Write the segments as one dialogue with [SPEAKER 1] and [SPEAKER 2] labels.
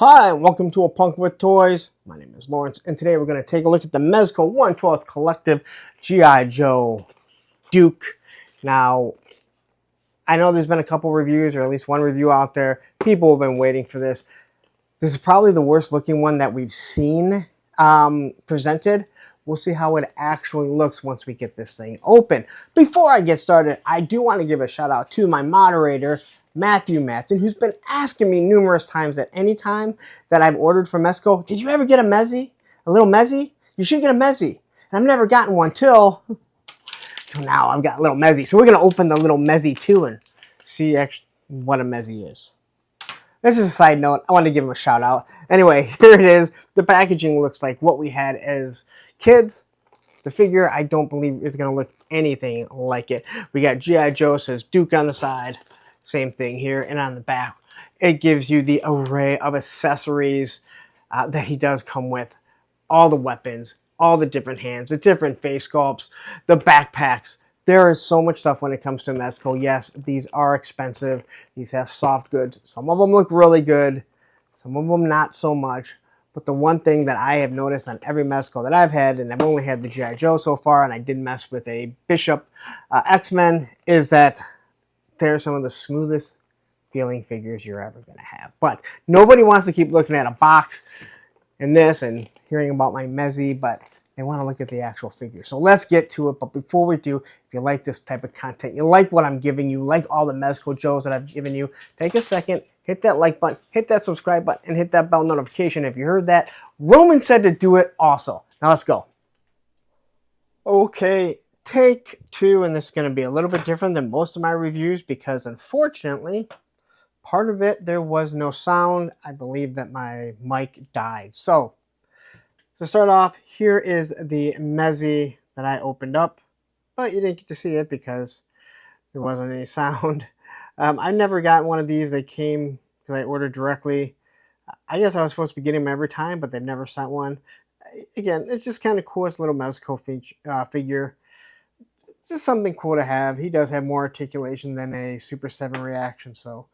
[SPEAKER 1] Hi, and welcome to A Punk with Toys. My name is Lawrence, and today we're going to take a look at the Mezco 1/12 Collective G.I. Joe Duke. Now, I know there's been a couple reviews, or at least one review out there. People have been waiting for this. This is probably the worst looking one that we've seen presented. We'll see how it actually looks once we get this thing open. Before I get started, I do want to give a shout out to my moderator, Matthew Matson, who's been asking me numerous times at any time that I've ordered from Mezco, did you ever get a Mezzy? A little Mezzy? You should get a Mezzy. And I've never gotten one till now. I've got a little Mezzy. So we're going to open the little Mezzy too and see actually what a Mezzy is. This is a side note. I want to give him a shout out. Anyway, here it is. The packaging looks like what we had as kids. The figure, I don't believe is going to look anything like it. We got G.I. Joe, says Duke on the side. Same thing here. And on the back, it gives you the array of accessories that he does come with. All the weapons, all the different hands, the different face sculpts, the backpacks. There is so much stuff when it comes to Mezco. Yes, these are expensive. These have soft goods. Some of them look really good. Some of them not so much. But the one thing that I have noticed on every Mezco that I've had, and I've only had the G.I. Joe so far, and I did mess with a Bishop X-Men, is that they're some of the smoothest feeling figures you're ever going to have. But nobody wants to keep looking at a box and this and hearing about my Mezzy, but they want to look at the actual figure. So let's get to it. But before we do, if you like this type of content, you like what I'm giving you, like all the Mezco Joes that I've given you, take a second, hit that like button, hit that subscribe button, and hit that bell notification if you heard that. Roman said to do it also. Now let's go. Okay, take two, and this is going to be a little bit different than most of my reviews because unfortunately, part of it, there was no sound. I believe that my mic died. So, to start off, here is the Mezzy that I opened up, but you didn't get to see it because there wasn't any sound. I never got one of these. They came because I ordered directly. I guess I was supposed to be getting them every time, but they've never sent one. Again, it's just kind of cool. It's a little Mezco figure. It's just something cool to have. He does have more articulation than a Super 7 reaction, so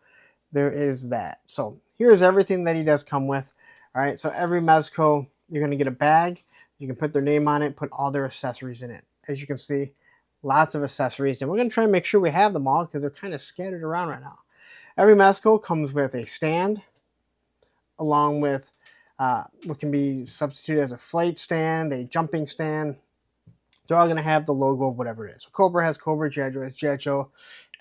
[SPEAKER 1] there is that. So here's everything that he does come with. All right, so every Mezco, you're going to get a bag. You can put their name on it, put all their accessories in it. As you can see, lots of accessories. And we're going to try and make sure we have them all because they're kind of scattered around right now. Every Mezco comes with a stand along with what can be substituted as a flight stand, a jumping stand. They're all going to have the logo of whatever it is. So Cobra has Cobra, G.I. Joe has G.I. Joe.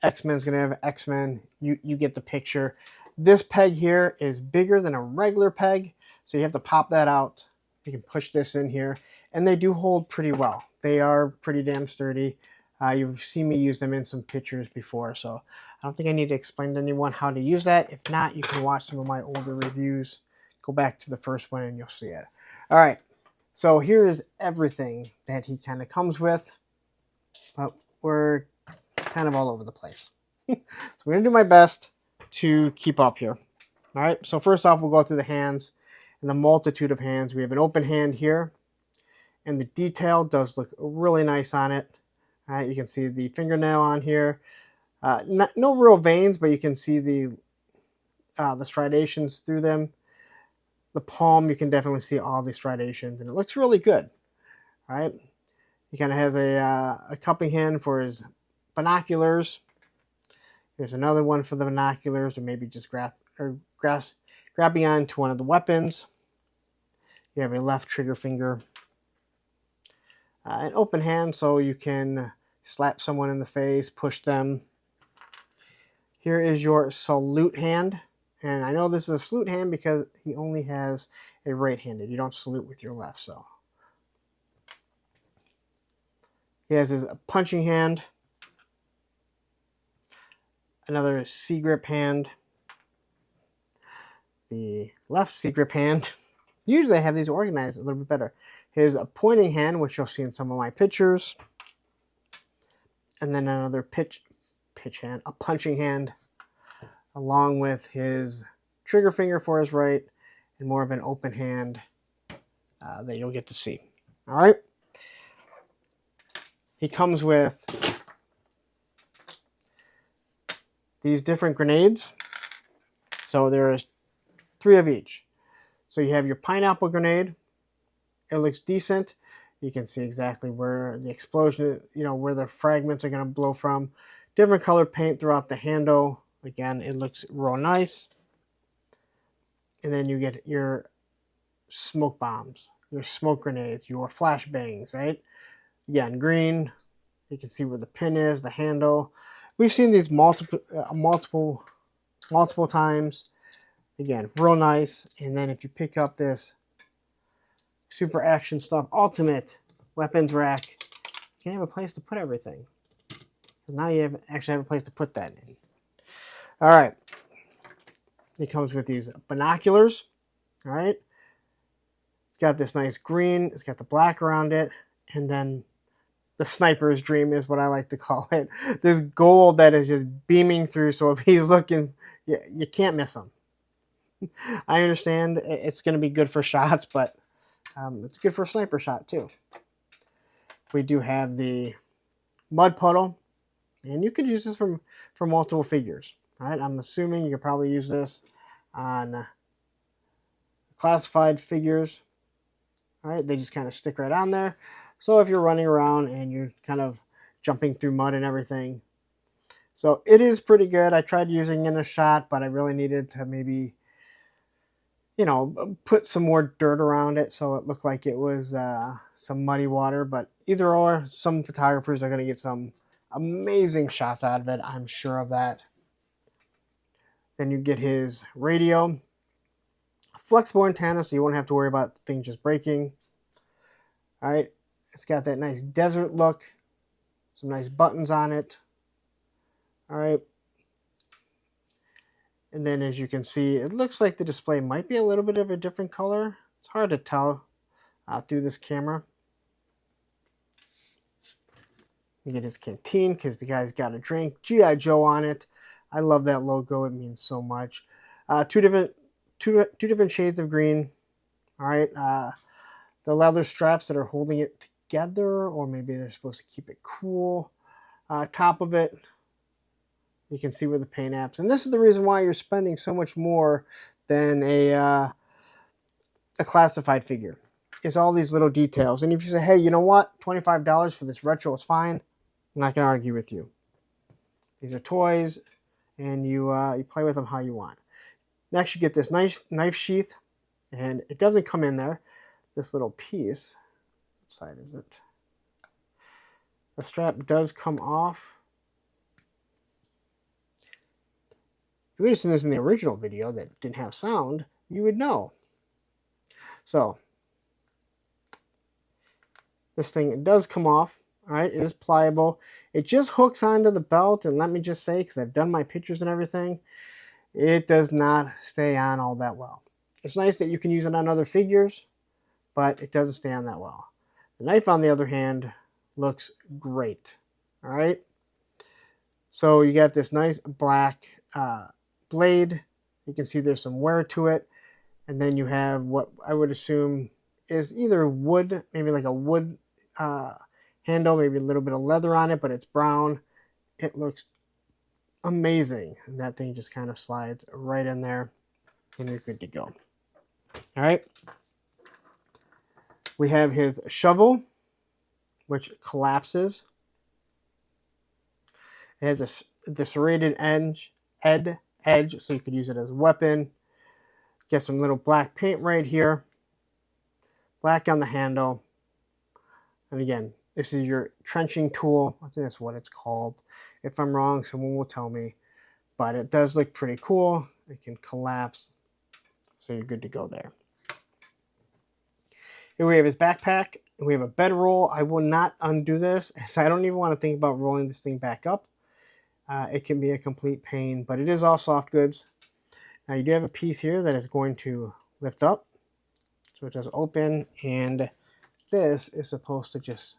[SPEAKER 1] X-Men's going to have X-Men. You get the picture. This peg here is bigger than a regular peg, so you have to pop that out. You can push this in here, and they do hold pretty well. They are pretty damn sturdy. You've seen me use them in some pictures before, so I don't think I need to explain to anyone how to use that. If not, you can watch some of my older reviews. Go back to the first one, and you'll see it. All right, so here is everything that he kind of comes with, but we're kind of all over the place. So we're going to do my best to keep up here. All right, so first off, we'll go through the hands and the multitude of hands. We have an open hand here, and the detail does look really nice on it. All right, you can see the fingernail on here. No real veins, but you can see the striations through them. The palm, you can definitely see all the striations, and it looks really good. All right, he kind of has a cupping hand for his binoculars. Here's another one for the binoculars, or maybe just grabbing onto one of the weapons. You have a left trigger finger. An open hand, so you can slap someone in the face, push them. Here is your salute hand. And I know this is a salute hand because he only has a right-handed. You don't salute with your left, so. He has his punching hand. Another C-grip hand. The left C-grip hand. Usually I have these organized a little bit better. His pointing hand, which you'll see in some of my pictures. And then another pitch hand, a punching hand, along with his trigger finger for his right, and more of an open hand that you'll get to see. All right. He comes with these different grenades. So there's 3 of each. So you have your pineapple grenade. It looks decent. You can see exactly where the explosion, where the fragments are going to blow from. Different color paint throughout the handle. Again, it looks real nice. And then you get your smoke bombs, your smoke grenades, your flashbangs, right? Again, green. You can see where the pin is, the handle. We've seen these multiple times. Again, real nice. And then if you pick up this Super Action Stuff Ultimate Weapons Rack, you can have a place to put everything. Now you actually have a place to put that in. All right. It comes with these binoculars. All right. It's got this nice green. It's got the black around it. And then the sniper's dream is what I like to call it. This gold that is just beaming through. So if he's looking, you can't miss him. I understand it's going to be good for shots, but it's good for a sniper shot too. We do have the mud puddle, and you could use this for multiple figures. All right, I'm assuming you could probably use this on classified figures. All right, they just kind of stick right on there. So if you're running around and you're kind of jumping through mud and everything. So it is pretty good. I tried using it in a shot, but I really needed to maybe, put some more dirt around it so it looked like it was some muddy water. But either or, some photographers are going to get some amazing shots out of it. I'm sure of that. Then you get his radio. Flexible antenna, so you won't have to worry about things just breaking. All right. It's got that nice desert look. Some nice buttons on it. All right. And then as you can see, it looks like the display might be a little bit of a different color. It's hard to tell through this camera. You get his canteen because the guy's got a drink. G.I. Joe on it. I love that logo. It means so much. Two different shades of green. All right. The leather straps that are holding it together, or maybe they're supposed to keep it cool. Top of it, you can see where the paint apps. And this is the reason why you're spending so much more than a classified figure. Is all these little details. And if you say, hey, you know what? $25 for this retro is fine. I'm not going to argue with you. These are toys, and you play with them how you want. Next, you get this nice knife sheath, and it doesn't come in there. This little piece, what side is it? The strap does come off. If you would have seen this in the original video that didn't have sound, you would know. So, this thing does come off. All right, it is pliable. It just hooks onto the belt, and let me just say, because I've done my pictures and everything, it does not stay on all that well. It's nice that you can use it on other figures, but it doesn't stay on that well. The knife, on the other hand, looks great. All right, so you got this nice black blade. You can see there's some wear to it, and then you have what I would assume is either wood, maybe like a wood handle, maybe a little bit of leather on it, but it's brown. It looks amazing, and that thing just kind of slides right in there, and you're good to go. All right, we have his shovel, which collapses. It has a serrated edge, so you could use it as a weapon. Get some little black paint right here. Black on the handle. And again, this is your trenching tool. I think that's what it's called. If I'm wrong, someone will tell me. But it does look pretty cool. It can collapse. So you're good to go there. Here we have his backpack. We have a bedroll. I will not undo this, as I don't even want to think about rolling this thing back up. It can be a complete pain, but it is all soft goods. Now you do have a piece here that is going to lift up. So it does open, and this is supposed to just,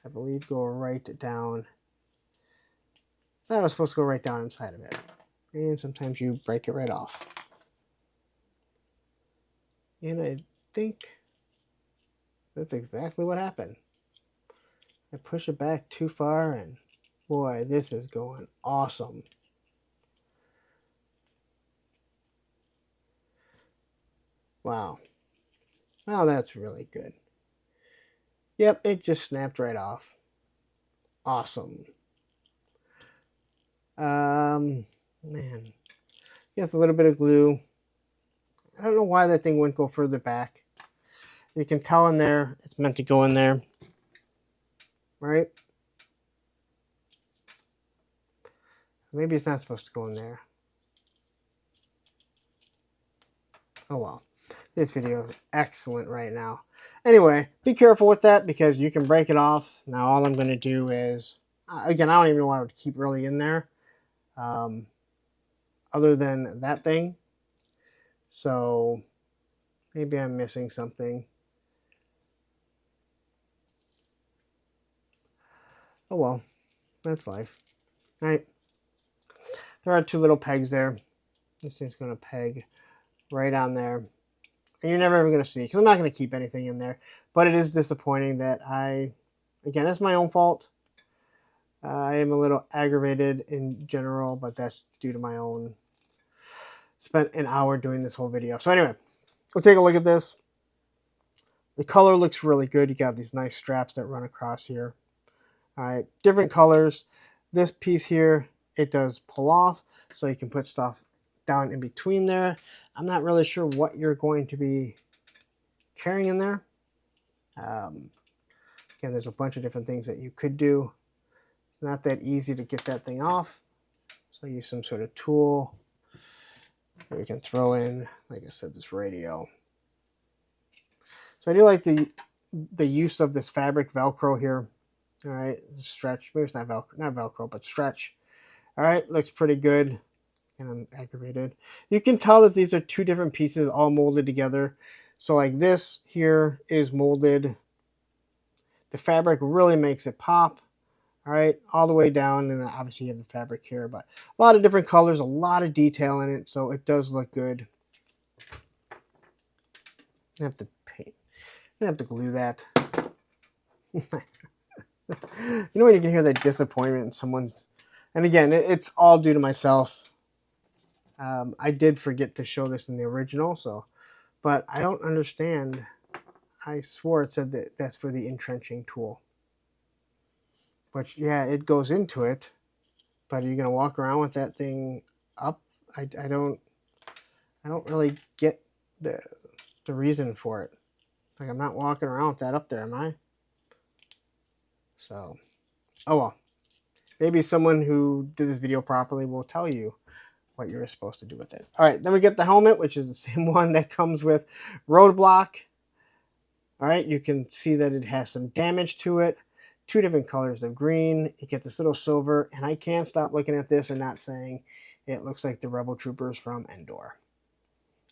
[SPEAKER 1] I believe, go right down. That was supposed to go right down inside of it. And sometimes you break it right off. And I think that's exactly what happened. I push it back too far, and boy, this is going awesome. Wow. Wow, that's really good. Yep, it just snapped right off. Awesome. Man, yes, a little bit of glue. I don't know why that thing wouldn't go further back. You can tell in there, it's meant to go in there, right? Maybe it's not supposed to go in there. Oh well. This video is excellent right now. Anyway, be careful with that because you can break it off. Now all I'm going to do is, again, I don't even want to keep really in there. Other than that thing. So maybe I'm missing something. Oh well, that's life. All right. There are two little pegs there. This thing's going to peg right on there. And you're never ever going to see, because I'm not going to keep anything in there. But it is disappointing that again, that's my own fault. I am a little aggravated in general, but that's due to my own. Spent an hour doing this whole video. So anyway, we'll take a look at this. The color looks really good. You got these nice straps that run across here. All right, different colors. This piece here, it does pull off, so you can put stuff down in between there. I'm not really sure what you're going to be carrying in there. Again, there's a bunch of different things that you could do. It's not that easy to get that thing off. So use some sort of tool. We can throw in, like I said, this radio. So I do like the use of this fabric Velcro here. All right, stretch. Maybe it's not Velcro, but stretch. All right, looks pretty good. And I'm aggravated. You can tell that these are two different pieces all molded together. So like this here is molded. The fabric really makes it pop. All right, all the way down, and then obviously you have the fabric here, but a lot of different colors, a lot of detail in it, so it does look good. I have to paint. I have to glue that. You know when you can hear that disappointment in someone's, and again, it's all due to myself. I did forget to show this in the original, but I don't understand. I swore it said that that's for the entrenching tool. Which, yeah, it goes into it, but are you going to walk around with that thing up? I don't really get the reason for it. Like, I'm not walking around with that up there, am I? So, oh well. Maybe someone who did this video properly will tell you what you're supposed to do with it. All right, then we get the helmet, which is the same one that comes with Roadblock. All right, you can see that it has some damage to it. Two different colors of green. You get this little silver, and I can't stop looking at this and not saying it looks like the Rebel Troopers from Endor.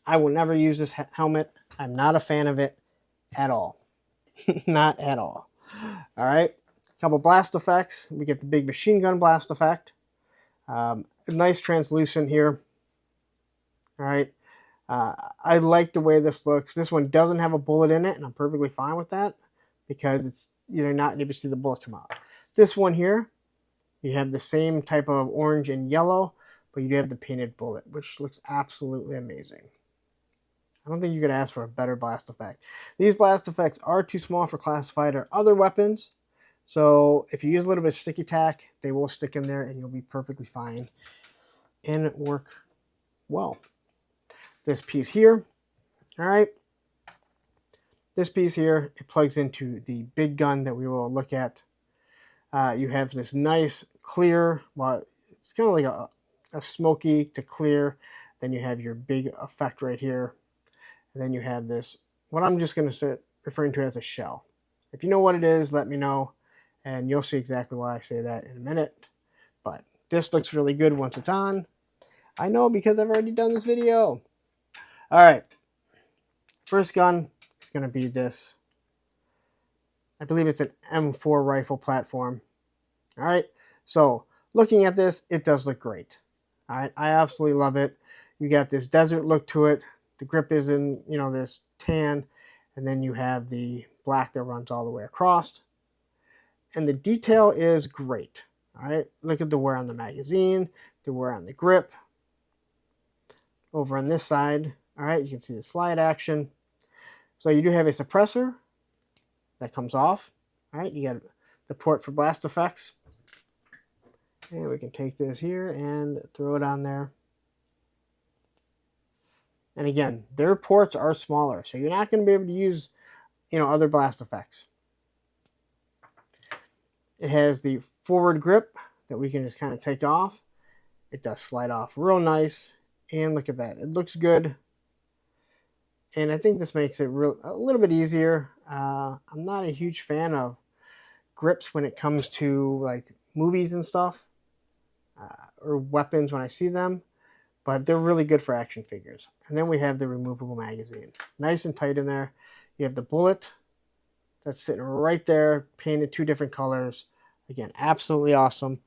[SPEAKER 1] I will never use this helmet. I'm not a fan of it at all. Not at all. All right, a couple blast effects. We get the big machine gun blast effect. A nice translucent here. All right. I like the way this looks. This one doesn't have a bullet in it, and I'm perfectly fine with that because it's, you're not able to see the bullet come out. This one here, you have the same type of orange and yellow, but you do have the painted bullet, which looks absolutely amazing. I don't think you could ask for a better blast effect. These blast effects are too small for classified or other weapons, so if you use a little bit of sticky tack, they will stick in there and you'll be perfectly fine and work well. This piece here, all right, this piece here, it plugs into the big gun that we will look at. You have this nice clear, well, it's kind of like a smoky to clear. Then you have your big effect right here. And then you have this, what I'm just going to start referring to as a shell. If you know what it is, let me know, and you'll see exactly why I say that in a minute. But this looks really good once it's on. I know because I've already done this video. All right, first gun is going to be this. I believe it's an M4 rifle platform. All right, so looking at this, it does look great. All right, I absolutely love it. You got this desert look to it. The grip is in, you know, this tan, and then you have the black that runs all the way across. And the detail is great. All right, look at the wear on the magazine, the wear on the grip. Over on this side, All right, you can see the slide action. So you do have a suppressor that comes off. All right, you got the port for blast effects. And we can take this here and throw it on there. And again, their ports are smaller, so you're not going to be able to use, other blast effects. It has the forward grip that we can just kind of take off. It does slide off real nice. And look at that. It looks good. And I think this makes it a little bit easier. I'm not a huge fan of grips when it comes to like movies and stuff or weapons when I see them, but they're really good for action figures. And then we have the removable magazine. Nice and tight in there. You have the bullet that's sitting right there, painted 2 different colors. Again, absolutely awesome.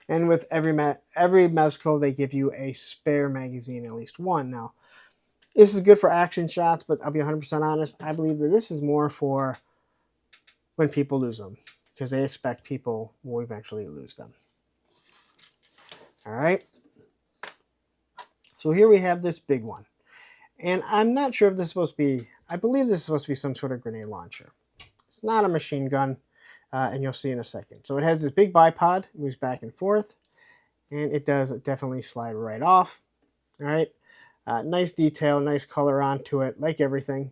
[SPEAKER 1] And with every Mezco, they give you a spare magazine, at least one. Now, this is good for action shots, but I'll be 100% honest. I believe that this is more for when people lose them, because they expect people will eventually lose them. All right. So here we have this big one. And I'm not sure if this is supposed to be, I believe this is supposed to be some sort of grenade launcher. It's not a machine gun, and you'll see in a second. So it has this big bipod, moves back and forth, and it does definitely slide right off. All right. Nice detail, nice color onto it, like everything.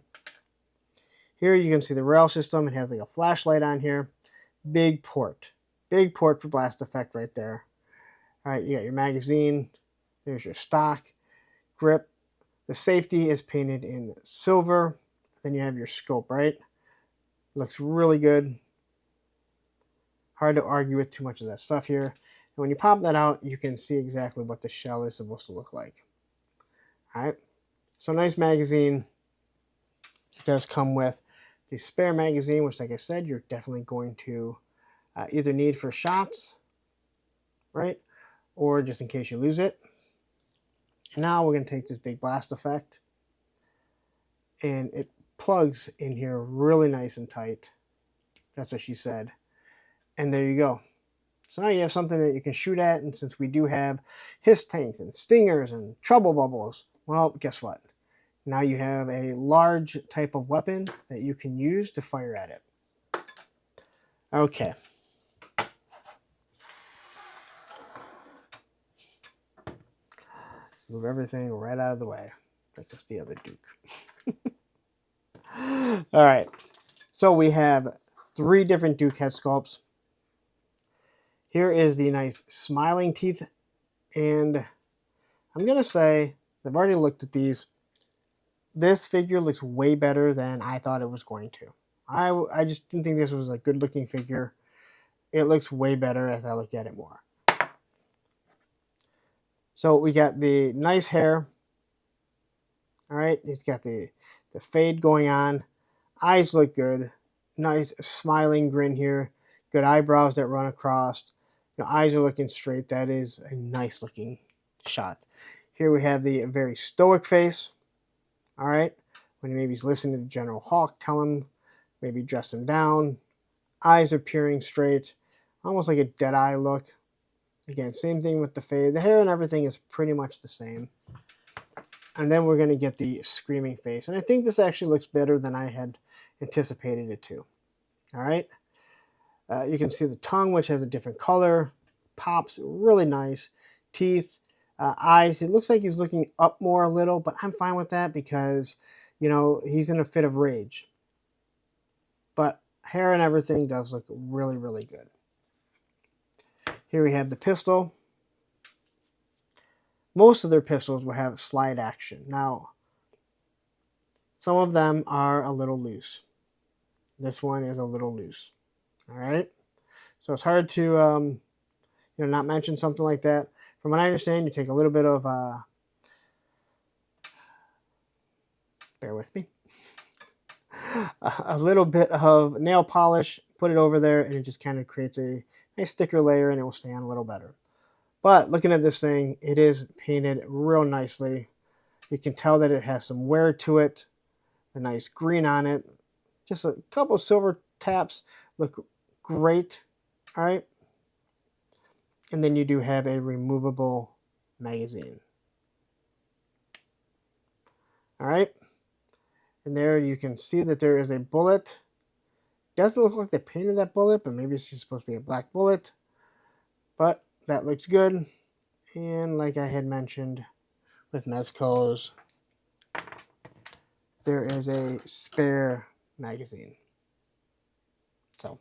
[SPEAKER 1] Here you can see the rail system. It has like a flashlight on here. Big port for blast effect right there. All right, you got your magazine. There's your stock, grip. The safety is painted in silver. Then you have your scope, right? Looks really good. Hard to argue with too much of that stuff here. And when you pop that out, you can see exactly what the shell is supposed to look like. All right, so nice magazine. It does come with the spare magazine, which, like I said, you're definitely going to either need for shots, right, or just in case you lose it. And now we're going to take this big blast effect, and it plugs in here really nice and tight. That's what she said. And there you go. So now you have something that you can shoot at, and since we do have hiss tanks and stingers and trouble bubbles, well, guess what? Now you have a large type of weapon that you can use to fire at it. Okay. Move everything right out of the way. Like just the other Duke. All right. So we have 3 different Duke head sculpts. Here is the nice smiling teeth. And I'm going to say, I've already looked at these. This figure looks way better than I thought it was going to. I just didn't think this was a good looking figure. It looks way better as I look at it more. So we got the nice hair. All right, he's got the fade going on. Eyes look good. Nice smiling grin here. Good eyebrows that run across. Eyes are looking straight. That is a nice looking shot. Here we have the very stoic face. All right, when maybe he's listening to General Hawk tell him, maybe dress him down. Eyes are peering straight, almost like a dead eye look. Again, same thing with the fade. The hair and everything is pretty much the same. And then we're going to get the screaming face. And I think this actually looks better than I had anticipated it to. All right. You can see the tongue, which has a different color. Pops really nice. Teeth, eyes. It looks like he's looking up more a little, but I'm fine with that because, he's in a fit of rage. But hair and everything does look really, really good. Here we have the pistol. Most of their pistols will have slide action. Now, some of them are a little loose. This one is a little loose. All right? So it's hard to not mention something like that. From what I understand, you take a little bit of, bear with me, a little bit of nail polish, put it over there, and it just kind of creates a nice thicker layer, and it will stay on a little better. But looking at this thing, it is painted real nicely. You can tell that it has some wear to it, the nice green on it. Just a couple of silver taps look great. All right. And then you do have a removable magazine. All right. And there you can see that there is a bullet. Doesn't look like they painted that bullet, but maybe it's just supposed to be a black bullet. But that looks good. And like I had mentioned with Mezco's, there is a spare magazine. So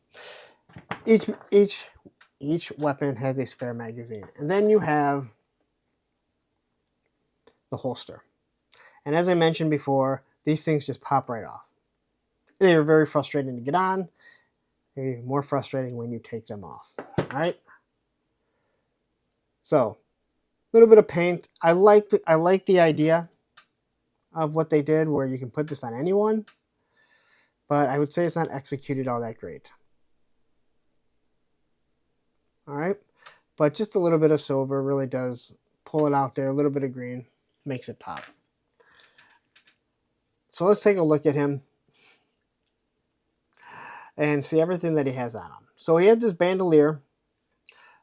[SPEAKER 1] each weapon has a spare magazine. And then you have the holster. And as I mentioned before, these things just pop right off. They are very frustrating to get on. They're even more frustrating when you take them off. All right. So, a little bit of paint. I like the idea of what they did, where you can put this on anyone, but I would say it's not executed all that great. All right, but just a little bit of silver really does pull it out there. A little bit of green makes it pop. So let's take a look at him and see everything that he has on him. So he has this bandolier,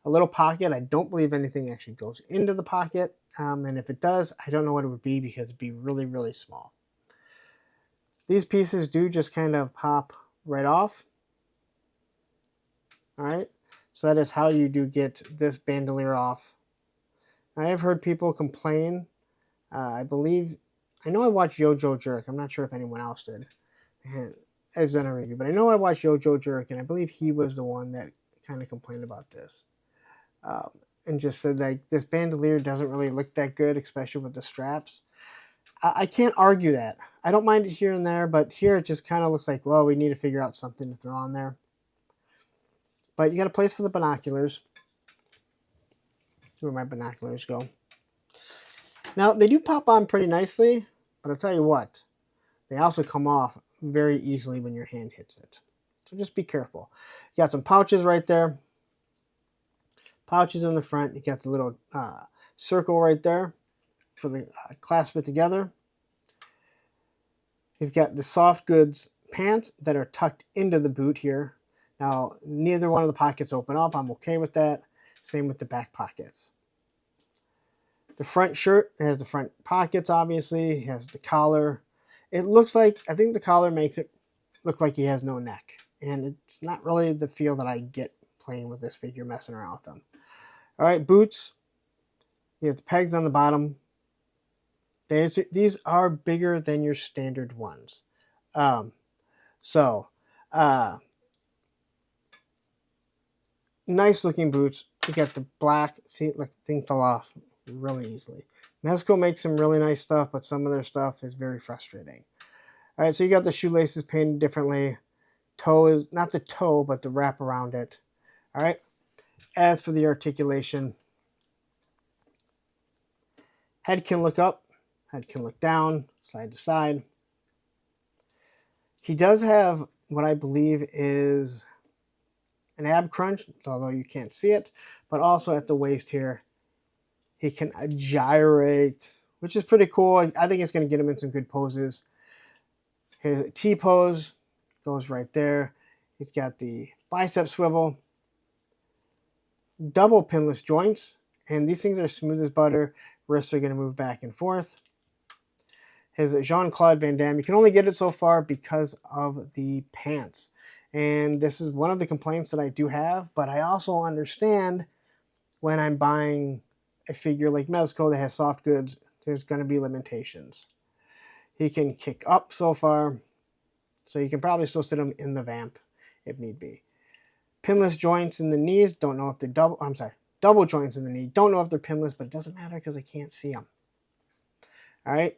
[SPEAKER 1] a little pocket. I don't believe anything actually goes into the pocket. And if it does, I don't know what it would be because it'd be really, really small. These pieces do just kind of pop right off. All right. So that is how you do get this bandolier off. I have heard people complain. I know I watched Yo-Joe Jerk. I'm not sure if anyone else did. And I was in a review, but I know I watched Yo-Joe Jerk, and I believe he was the one that kind of complained about this. And just said, like, this bandolier doesn't really look that good, especially with the straps. I can't argue that. I don't mind it here and there, but here it just kind of looks like, well, we need to figure out something to throw on there. But you got a place for the binoculars. See where my binoculars go. Now, they do pop on pretty nicely, but I'll tell you what, they also come off very easily when your hand hits it. So just be careful. You got some pouches right there. Pouches in the front. You got the little circle right there for the clasp it together. He's got the soft goods pants that are tucked into the boot here. Now, neither one of the pockets open up. I'm okay with that. Same with the back pockets. The front shirt has the front pockets, obviously. It has the collar. It looks like, I think the collar makes it look like he has no neck. And it's not really the feel that I get playing with this figure, messing around with them. All right, boots. You have the pegs on the bottom. These are bigger than your standard ones. Nice looking boots. You got the black. See, look, the thing fell off really easily. Mezco makes some really nice stuff, but some of their stuff is very frustrating. All right, so you got the shoelaces painted differently. Toe is not the toe, but the wrap around it. All right. As for the articulation, head can look up, head can look down, side to side. He does have what I believe is an ab crunch, although you can't see it, but also at the waist here, he can gyrate, which is pretty cool. I think it's going to get him in some good poses. His T-pose goes right there. He's got the bicep swivel, double pinless joints, and these things are smooth as butter. Wrists are going to move back and forth. His Jean-Claude Van Damme, you can only get it so far because of the pants. And this is one of the complaints that I do have, but I also understand when I'm buying a figure like Mezco that has soft goods, there's going to be limitations. He can kick up so far, so you can probably still sit him in the vamp if need be. Pinless joints in the knees, don't know if they're double joints in the knee. Don't know if they're pinless, but it doesn't matter because I can't see them. All right.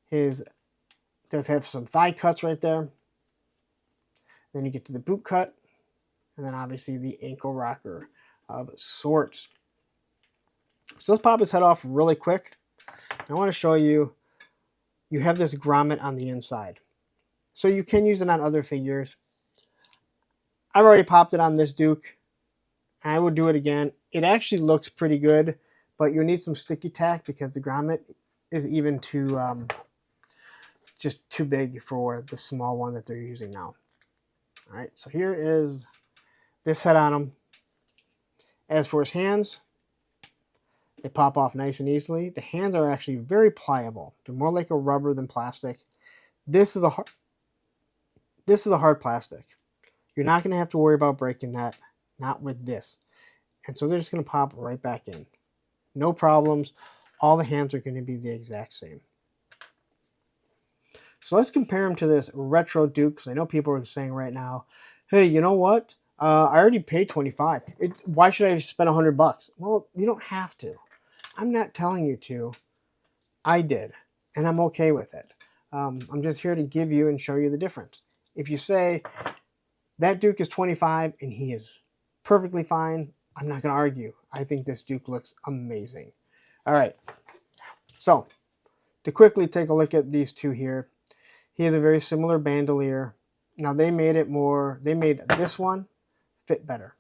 [SPEAKER 1] His does have some thigh cuts right there. Then you get to the boot cut, and then obviously the ankle rocker of sorts. So let's pop his head off really quick. I want to show you, you have this grommet on the inside. So you can use it on other figures. I've already popped it on this Duke. I would do it again. It actually looks pretty good, but you'll need some sticky tack because the grommet is even too, just too big for the small one that they're using now. All right, so here is this head on him. As for his hands, They pop off nice and easily. The hands are actually very pliable. They're more like a rubber than plastic. This is a hard plastic. You're not going to have to worry about breaking that, not with this. And so they're just going to pop right back in. No problems. All the hands are going to be the exact same. So let's compare them to this retro Duke, because I know people are saying right now, hey, you know what? I already paid $25. Why should I spend $100? Well, you don't have to. I'm not telling you to. I did, and I'm okay with it. I'm just here to give you and show you the difference. If you say that Duke is $25 and he is perfectly fine, I'm not going to argue. I think this Duke looks amazing. All right, so to quickly take a look at these two here, he has a very similar bandolier. Now they made this one fit better.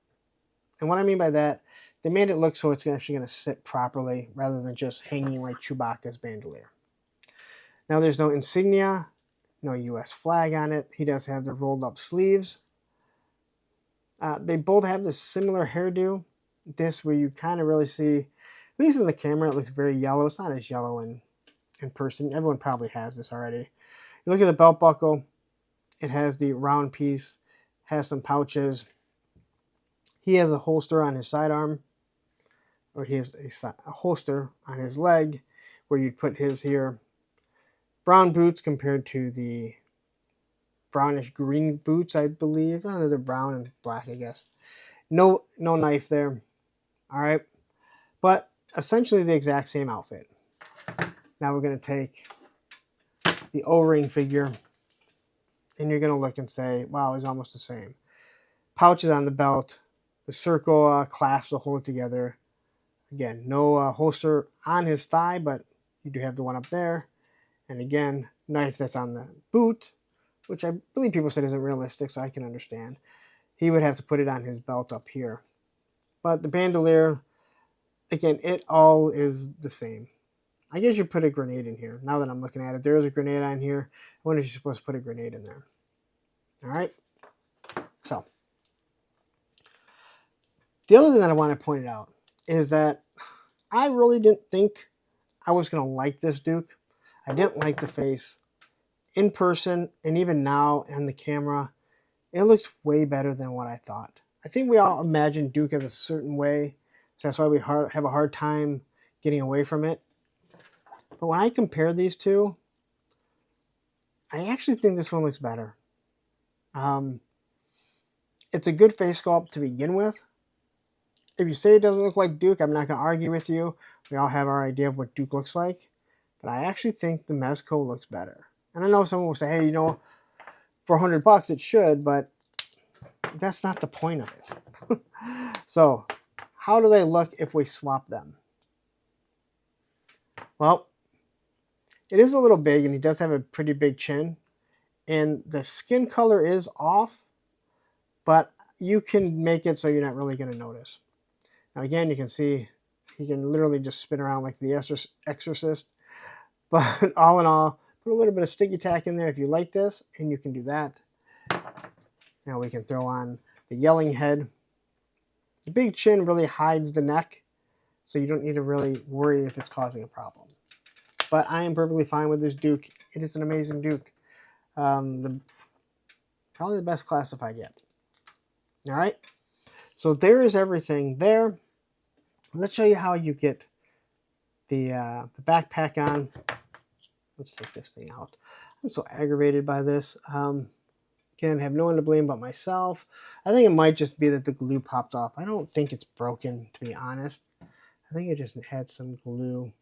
[SPEAKER 1] And what I mean by that, they made it look so it's actually going to sit properly rather than just hanging like Chewbacca's bandolier. Now there's no insignia, no US flag on it. He does have the rolled up sleeves. They both have this similar hairdo. This where you kind of really see, at least in the camera, it looks very yellow. It's not as yellow in person. Everyone probably has this already. You look at the belt buckle, it has the round piece, has some pouches. He has a holster on his sidearm, or he has a holster on his leg where you'd put his here. Brown boots compared to the brownish green boots, I believe. Oh, they're brown and black, I guess. No knife there. All right. But essentially the exact same outfit. Now we're going to take the O-ring figure, and you're going to look and say, wow, it's almost the same. Pouches on the belt, the circle clasp to hold it together. Again, no holster on his thigh, but you do have the one up there. And again, knife that's on the boot, which I believe people said isn't realistic, so I can understand. He would have to put it on his belt up here. But the bandolier, again, it all is the same. I guess you put a grenade in here. Now that I'm looking at it, there is a grenade on here. I wonder if you're supposed to put a grenade in there. All right. So the other thing that I want to point out is that I really didn't think I was going to like this Duke. I didn't like the face. In person, and even now on the camera, it looks way better than what I thought. I think we all imagine Duke as a certain way, so that's why we have a hard time getting away from it. But when I compare these two, I actually think this one looks better. It's a good face sculpt to begin with. If you say it doesn't look like Duke, I'm not going to argue with you. We all have our idea of what Duke looks like. But I actually think the Mezco looks better. And I know someone will say, hey, you know, for $100 it should, but that's not the point of it. So how do they look if we swap them? Well, it is a little big, and he does have a pretty big chin. And the skin color is off, but you can make it so you're not really going to notice. Now again, you can see he can literally just spin around like the Exorcist. But all in all, put a little bit of sticky tack in there if you like this, and you can do that. Now we can throw on the yelling head. The big chin really hides the neck, so you don't need to really worry if it's causing a problem. But I am perfectly fine with this Duke. It is an amazing Duke. Probably the best classified yet. All right, so there is everything there. Let's show you how you get the backpack on. Let's take this thing out. I'm so aggravated by this. Again, have no one to blame but myself. I think it might just be that the glue popped off. I don't think it's broken, to be honest. I think it just had some glue.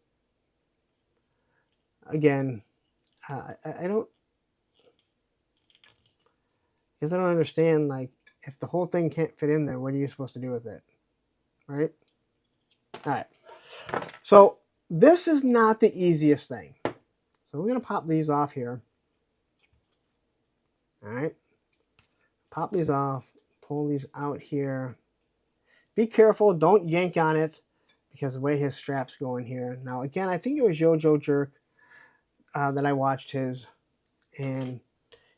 [SPEAKER 1] Again, I don't, because I don't understand, like, if the whole thing can't fit in there, what are you supposed to do with it? Right? All right. So this is not the easiest thing. So we're going to pop these off here. All right. Pop these off. Pull these out here. Be careful. Don't yank on it because of the way his straps go in here. Now, again, I think it was Yo-Joe Jerk that I watched his. And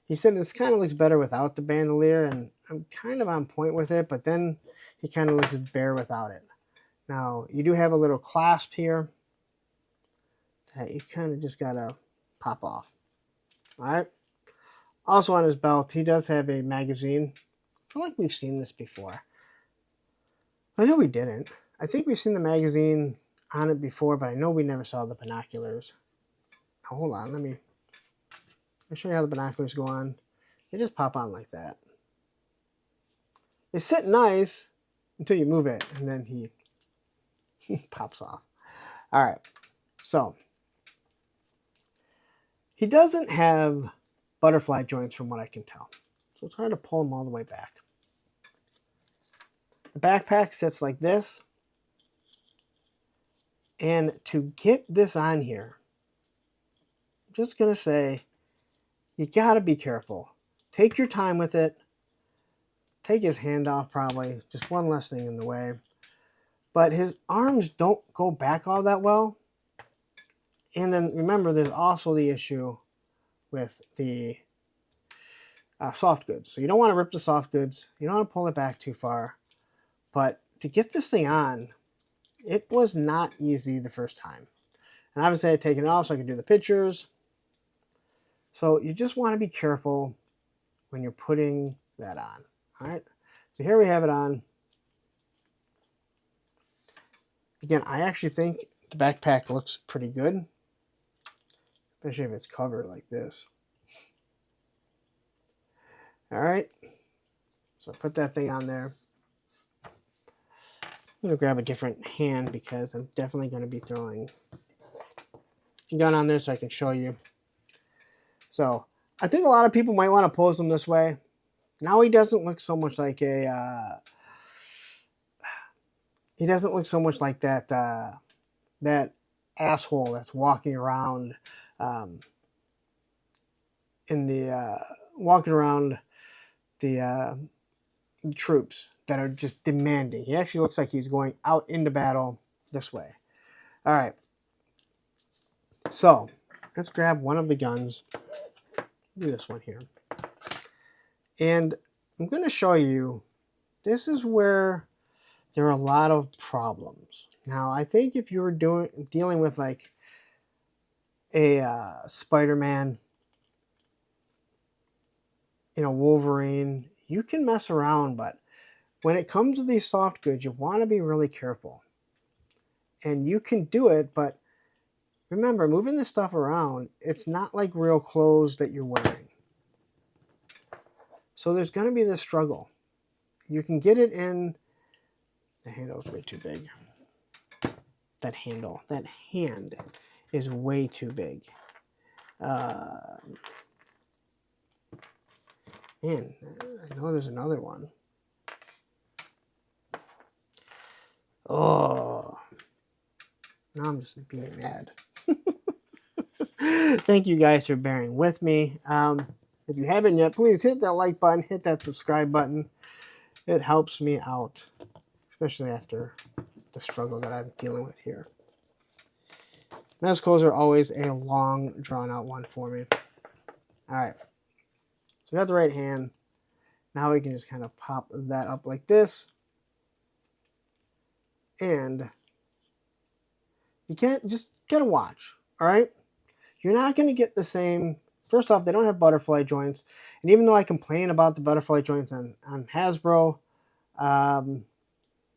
[SPEAKER 1] he said this kind of looks better without the bandolier. And I'm kind of on point with it. But then he kind of looks bare without it. Now, you do have a little clasp here that you kind of just got to pop off. All right. Also on his belt, he does have a magazine. I feel like we've seen this before. I know we didn't. I think we've seen the magazine on it before, but I know we never saw the binoculars. Now, hold on, let me show you how the binoculars go on. They just pop on like that. They sit nice until you move it, and then he pops off. All right, so he doesn't have butterfly joints from what I can tell. So it's hard to pull them all the way back. The backpack sits like this. And to get this on here, I'm just going to say, you got to be careful. Take your time with it. Take his hand off probably. Just one less thing in the way. But his arms don't go back all that well. And then remember, there's also the issue with the soft goods. So you don't want to rip the soft goods. You don't want to pull it back too far. But to get this thing on, it was not easy the first time. And obviously I had taken it off so I could do the pictures. So you just want to be careful when you're putting that on. All right. So here we have it on. Again, I actually think the backpack looks pretty good, especially if it's covered like this. All right. So put that thing on there. I'm going to grab a different hand because I'm definitely going to be throwing the gun on there so I can show you. So I think a lot of people might want to pose him this way. Now he doesn't look so much like a... he doesn't look so much like that that asshole that's walking around walking around the troops that are just demanding. He actually looks like he's going out into battle this way. All right. So let's grab one of the guns. Do this one here. And I'm going to show you, this is where there are a lot of problems. Now, I think if you were dealing with like a Spider-Man, Wolverine, you can mess around, but when it comes to these soft goods, you want to be really careful. And you can do it, but remember, moving this stuff around, it's not like real clothes that you're wearing. So there's going to be this struggle. You can get it in... The handle's way too big. That hand is way too big. Man, I know there's another one. Oh, now I'm just being mad. Thank you guys for bearing with me. If you haven't yet, please hit that like button, hit that subscribe button. It helps me out, especially after the struggle that I'm dealing with here. Mezcos are always a long, drawn-out one for me. All right. So we got the right hand. Now we can just kind of pop that up like this. And you can't just get a watch, all right? You're not going to get the same. First off, they don't have butterfly joints. And even though I complain about the butterfly joints on Hasbro,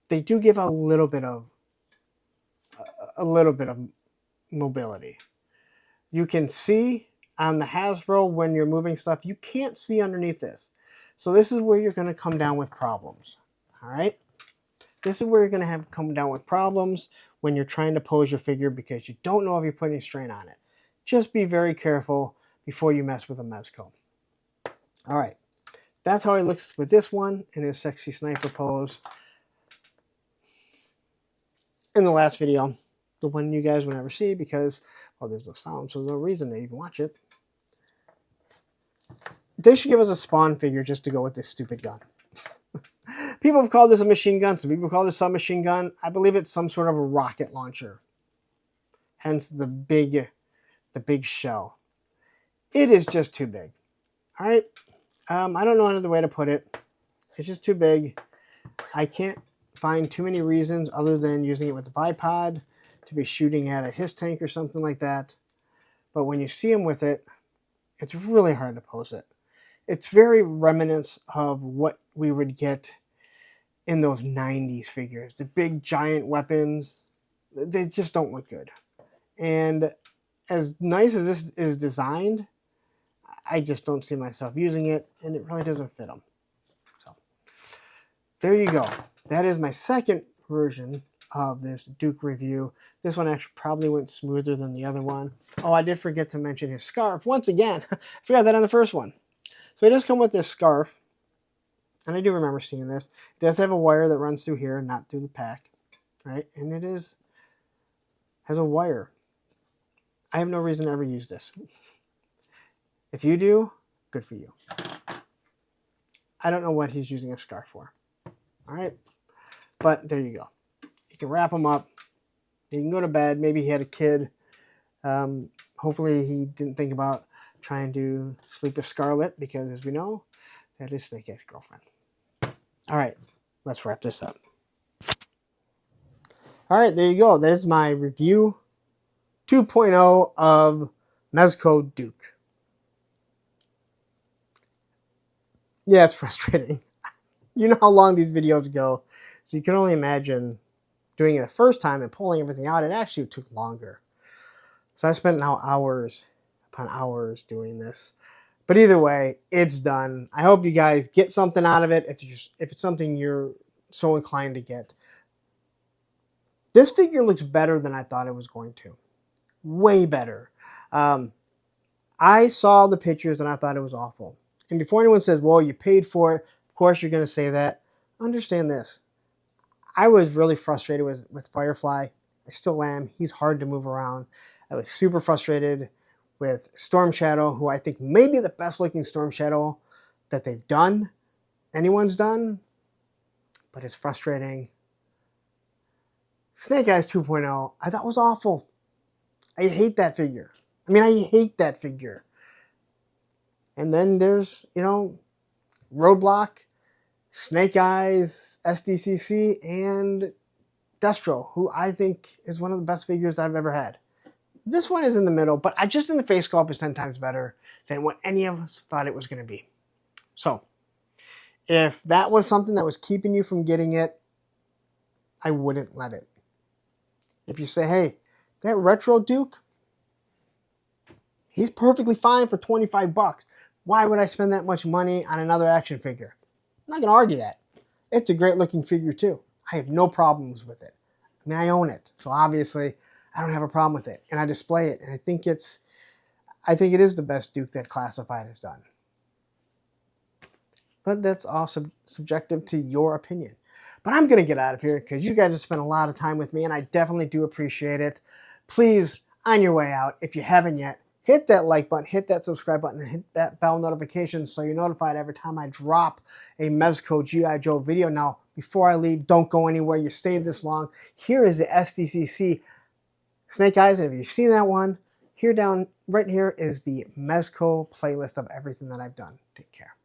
[SPEAKER 1] they do give a little bit of mobility. You can see on the Hasbro when you're moving stuff, you can't see underneath this. So this is where you're going to come down with problems, all right? This is where you're going to come down with problems when you're trying to pose your figure because you don't know if you're putting strain on it. Just be very careful before you mess with a Mezco. All right, that's how he looks with this one in his sexy sniper pose. In the last video, the one you guys will never see because, well, there's no sound, so there's no reason to even watch it. They should give us a Spawn figure just to go with this stupid gun. People have called this a machine gun. Some people call it a submachine gun. I believe it's some sort of a rocket launcher. Hence the big shell. It is just too big. All right. I don't know another way to put it. It's just too big. I can't find too many reasons other than using it with the bipod to be shooting at a his tank or something like that. But when you see him with it, it's really hard to pose it. It's very reminiscent of what we would get in those 90s figures. The big giant weapons, they just don't look good. And as nice as this is designed, I just don't see myself using it, and it really doesn't fit them. So there you go. That is my second version of this Duke review. This one actually probably went smoother than the other one. Oh, I did forget to mention his scarf. Once again, I forgot that on the first one. So he does come with this scarf, and I do remember seeing this. It does have a wire that runs through here, not through the pack, right? And it has a wire. I have no reason to ever use this. If you do, good for you. I don't know what he's using a scarf for. All right, but there you go. You can wrap him up. You can go to bed. Maybe he had a kid. Hopefully he didn't think about trying to sleep with Scarlet, because as we know, that is Snake Eye's girlfriend. All right, let's wrap this up. All right, there you go. That is my review 2.0 of Mezco Duke. Yeah, it's frustrating. You know how long these videos go, so you can only imagine doing it the first time and pulling everything out. It actually took longer. So I spent now hours upon hours doing this. But either way, it's done. I hope you guys get something out of it if it's something you're so inclined to get. This figure looks better than I thought it was going to. Way better. I saw the pictures and I thought it was awful. And before anyone says, well, you paid for it, of course you're going to say that. Understand this. I was really frustrated with Firefly. I still am. He's hard to move around. I was super frustrated with Storm Shadow, who I think may be the best looking Storm Shadow that they've done. Anyone's done. But it's frustrating. Snake Eyes 2.0, I thought was awful. I hate that figure. I hate that figure. And then there's, Roadblock, Snake Eyes, SDCC, and Destro, who I think is one of the best figures I've ever had. This one is in the middle, but I just think the face sculpt is 10 times better than what any of us thought it was going to be. So, if that was something that was keeping you from getting it, I wouldn't let it. If you say, hey, that retro Duke, he's perfectly fine for 25 bucks. Why would I spend that much money on another action figure? I'm not going to argue that. It's a great looking figure too. I have no problems with it. I own it. So obviously I don't have a problem with it. And I display it. And I think it is the best Duke that Classified has done. But that's all subjective to your opinion. But I'm going to get out of here because you guys have spent a lot of time with me and I definitely do appreciate it. Please, on your way out, if you haven't yet, hit that like button, hit that subscribe button, and hit that bell notification so you're notified every time I drop a Mezco G.I. Joe video. Now, before I leave, don't go anywhere. You stayed this long. Here is the SDCC Snake Eyes, and if you've seen that one, right here is the Mezco playlist of everything that I've done. Take care.